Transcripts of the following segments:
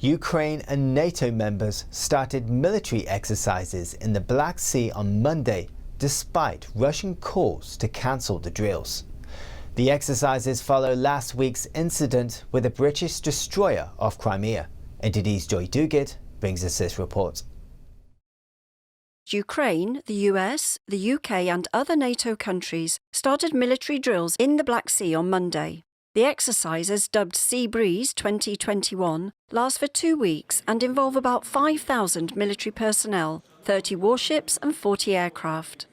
Ukraine and NATO members started military exercises in the Black Sea on Monday, despite Russian calls to cancel the drills. The exercises follow last week's incident with a British destroyer off Crimea. NTD's Ducasse brings us this report. Ukraine, the US, the UK and other NATO countries started military drills in the Black Sea on Monday. The exercises, dubbed Sea Breeze 2021, last for 2 weeks and involve about 5,000 military personnel, 30 warships and 40 aircraft.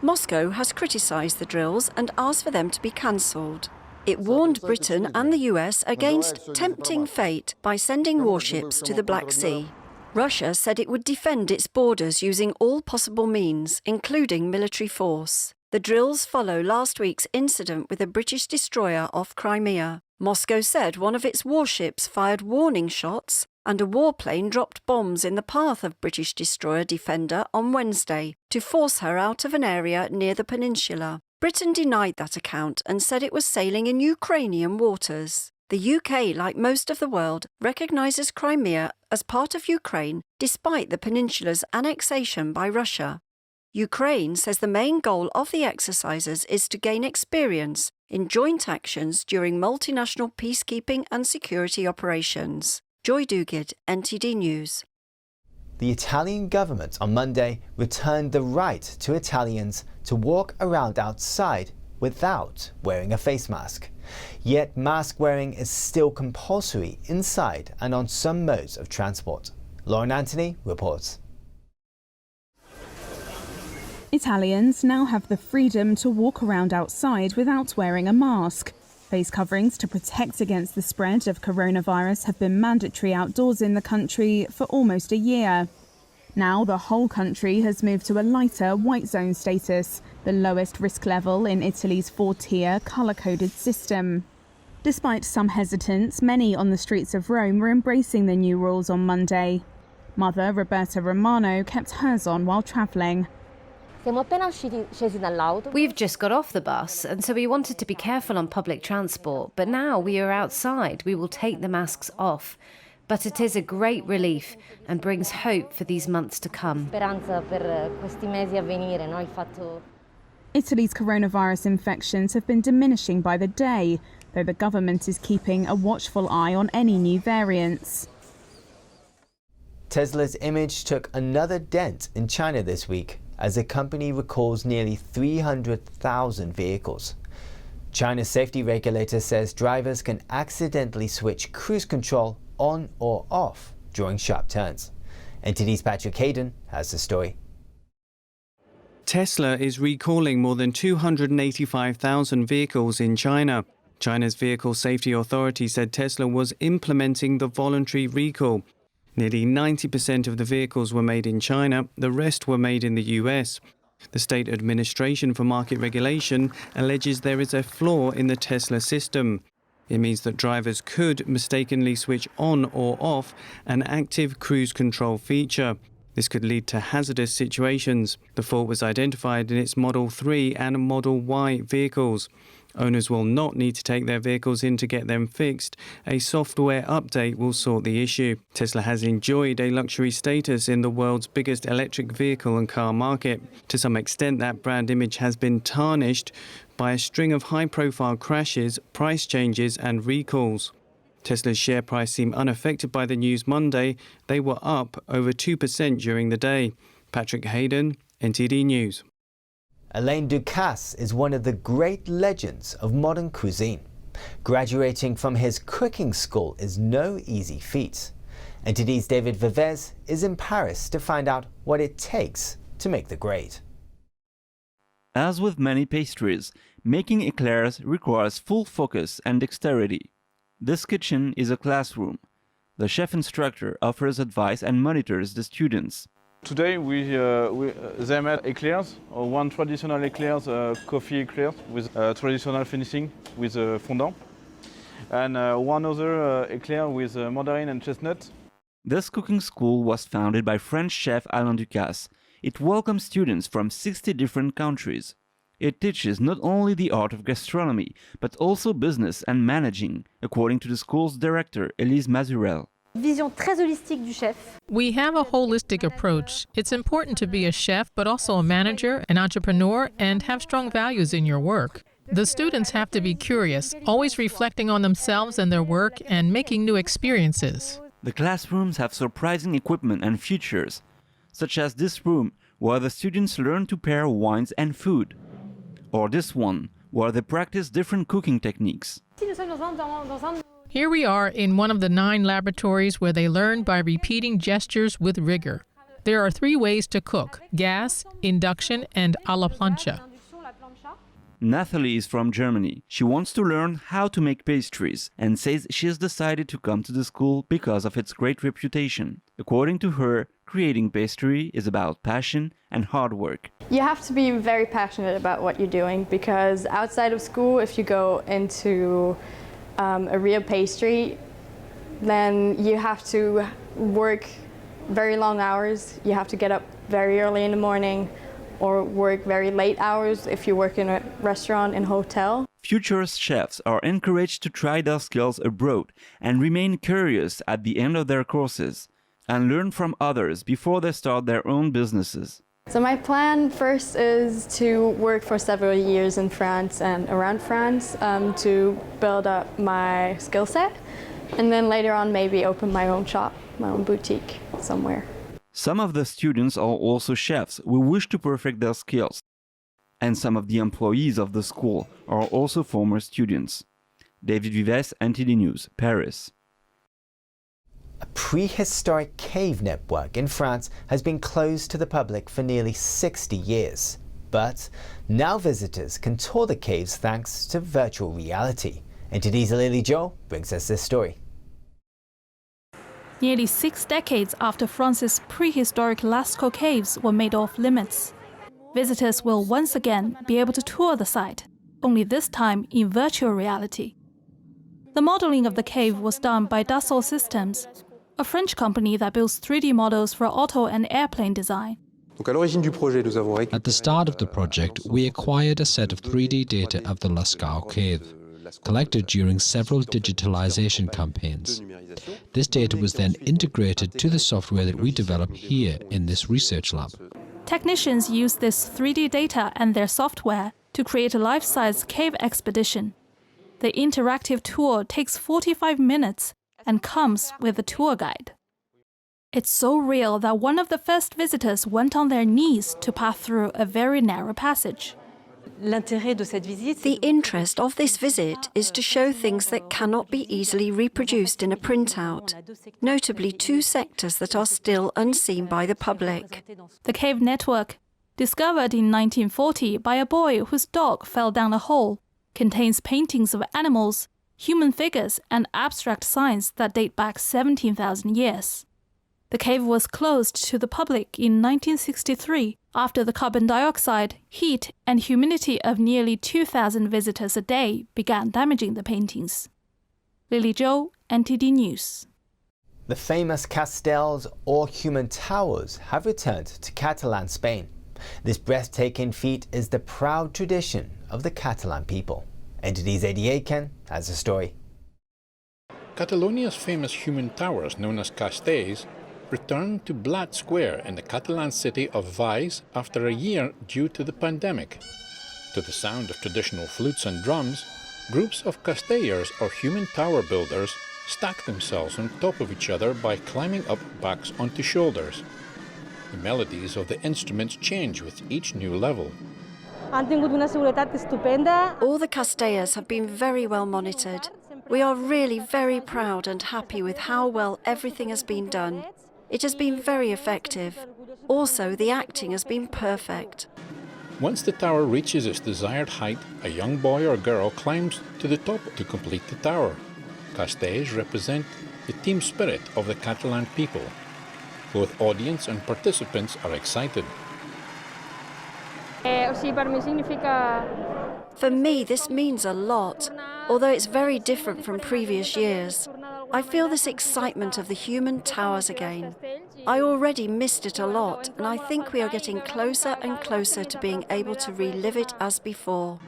Moscow has criticised the drills and asked for them to be cancelled. It warned Britain and the US against tempting fate by sending warships to the Black Sea. Russia said it would defend its borders using all possible means, including military force. The drills follow last week's incident with a British destroyer off Crimea. Moscow said one of its warships fired warning shots and a warplane dropped bombs in the path of British destroyer Defender on Wednesday to force her out of an area near the peninsula. Britain denied that account and said it was sailing in Ukrainian waters. The UK, like most of the world, recognises Crimea as part of Ukraine despite the peninsula's annexation by Russia. Ukraine says the main goal of the exercises is to gain experience in joint actions during multinational peacekeeping and security operations. Joy Duguid, NTD News. The Italian government on Monday returned the right to Italians to walk around outside without wearing a face mask. Yet mask wearing is still compulsory inside and on some modes of transport. Lauren Anthony reports. Italians now have the freedom to walk around outside without wearing a mask. Face coverings to protect against the spread of coronavirus have been mandatory outdoors in the country for almost a year. Now the whole country has moved to a lighter white zone status, the lowest risk level in Italy's 4-tier colour-coded system. Despite some hesitance, many on the streets of Rome were embracing the new rules on Monday. Mother Roberta Romano kept hers on while travelling. We've just got off the bus, and so we wanted to be careful on public transport, but now we are outside. We will take the masks off. But it is a great relief and brings hope for these months to come. Italy's coronavirus infections have been diminishing by the day, though the government is keeping a watchful eye on any new variants. Tesla's image took another dent in China this week as the company recalls nearly 300,000 vehicles. China's safety regulator says drivers can accidentally switch cruise control on or off during sharp turns. NTD's Patrick Hayden has the story. Tesla is recalling more than 285,000 vehicles in China. China's Vehicle Safety Authority said Tesla was implementing the voluntary recall. Nearly 90% of the vehicles were made in China, the rest were made in the US. The State Administration for Market Regulation alleges there is a flaw in the Tesla system. It means that drivers could mistakenly switch on or off an active cruise control feature. This could lead to hazardous situations. The fault was identified in its Model 3 and Model Y vehicles. Owners will not need to take their vehicles in to get them fixed. A software update will sort the issue. Tesla has enjoyed a luxury status in the world's biggest electric vehicle and car market. To some extent, that brand image has been tarnished by a string of high-profile crashes, price changes and recalls. Tesla's share price seemed unaffected by the news Monday. They were up over 2% during the day. Patrick Hayden, NTD News. Alain Ducasse is one of the great legends of modern cuisine. Graduating from his cooking school is no easy feat. NTD's David Vivez is in Paris to find out what it takes to make the grade. As with many pastries, making eclairs requires full focus and dexterity. This kitchen is a classroom. The chef instructor offers advice and monitors the students. Today they made eclairs, one traditional eclairs, coffee eclairs with traditional finishing with fondant, and one other eclair with mandarin and chestnut. This cooking school was founded by French chef Alain Ducasse. It welcomes students from 60 different countries. It teaches not only the art of gastronomy, but also business and managing, according to the school's director, Elise Mazurel. Vision très holistique du chef. We have a holistic approach. It's important to be a chef, but also a manager, an entrepreneur, and have strong values in your work. The students have to be curious, always reflecting on themselves and their work and making new experiences. The classrooms have surprising equipment and features, such as this room, where the students learn to pair wines and food, or this one, where they practice different cooking techniques. Here we are in one of the 9 laboratories where they learn by repeating gestures with rigor. There are 3 ways to cook: gas, induction, and a la plancha. Nathalie is from Germany. She wants to learn how to make pastries and says she has decided to come to the school because of its great reputation. According to her, creating pastry is about passion and hard work. You have to be very passionate about what you're doing, because outside of school, if you go into a real pastry, then you have to work very long hours. You have to get up very early in the morning or work very late hours if you work in a restaurant and hotel. Future chefs are encouraged to try their skills abroad and remain curious at the end of their courses and learn from others before they start their own businesses. So my plan first is to work for several years in France and around France to build up my skill set, and then later on maybe open my own shop, my own boutique somewhere. Some of the students are also chefs who wish to perfect their skills, and some of the employees of the school are also former students. David Vives, NTD News, Paris. A prehistoric cave network in France has been closed to the public for nearly 60 years. But now visitors can tour the caves thanks to virtual reality. NTD's Lily Joe brings us this story. Nearly 6 decades after France's prehistoric Lascaux caves were made off limits, visitors will once again be able to tour the site, only this time in virtual reality. The modeling of the cave was done by Ducasse Systems, a French company that builds 3D models for auto and airplane design. At the start of the project, we acquired a set of 3D data of the Lascaux cave, collected during several digitalization campaigns. This data was then integrated to the software that we develop here in this research lab. Technicians use this 3D data and their software to create a life-size cave expedition. The interactive tour takes 45 minutes and comes with a tour guide. It's so real that one of the first visitors went on their knees to pass through a very narrow passage. The interest of this visit is to show things that cannot be easily reproduced in a printout, notably 2 sectors that are still unseen by the public. The cave network, discovered in 1940 by a boy whose dog fell down a hole, contains paintings of animals, human figures, and abstract signs that date back 17,000 years. The cave was closed to the public in 1963 after the carbon dioxide, heat, and humidity of nearly 2,000 visitors a day began damaging the paintings. Lily Joe, NTD News. The famous castells or human towers have returned to Catalan, Spain. This breathtaking feat is the proud tradition of the Catalan people. NTD's ADA Ken has a story. Catalonia's famous human towers, known as castells, returned to Blat Square in the Catalan city of Valls after a year due to the pandemic. To the sound of traditional flutes and drums, groups of castellers or human tower builders stack themselves on top of each other by climbing up backs onto shoulders. The melodies of the instruments change with each new level. All the castellers have been very well monitored. We are really very proud and happy with how well everything has been done. It has been very effective. Also, the acting has been perfect. Once the tower reaches its desired height, a young boy or girl climbs to the top to complete the tower. Castells represent the team spirit of the Catalan people. Both audience and participants are excited. For me, this means a lot, although it's very different from previous years. I feel this excitement of the human towers again. I already missed it a lot, and I think we are getting closer and closer to being able to relive it as before.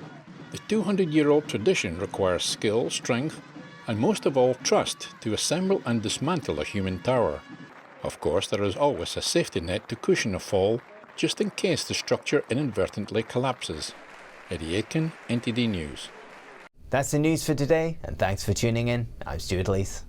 The 200-year-old tradition requires skill, strength, and most of all trust to assemble and dismantle a human tower. Of course, there is always a safety net to cushion a fall, just in case the structure inadvertently collapses. Eddie Aitken, NTD News. That's the news for today, and thanks for tuning in. I'm Stuart Leith.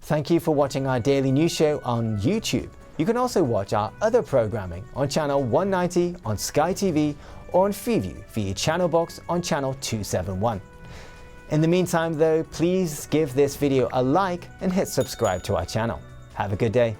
Thank you for watching our daily news show on YouTube. You can also watch our other programming on channel 190 on Sky TV or on Freeview via channel box on channel 271. In the meantime though, please give this video a like and hit subscribe to our channel. Have a good day.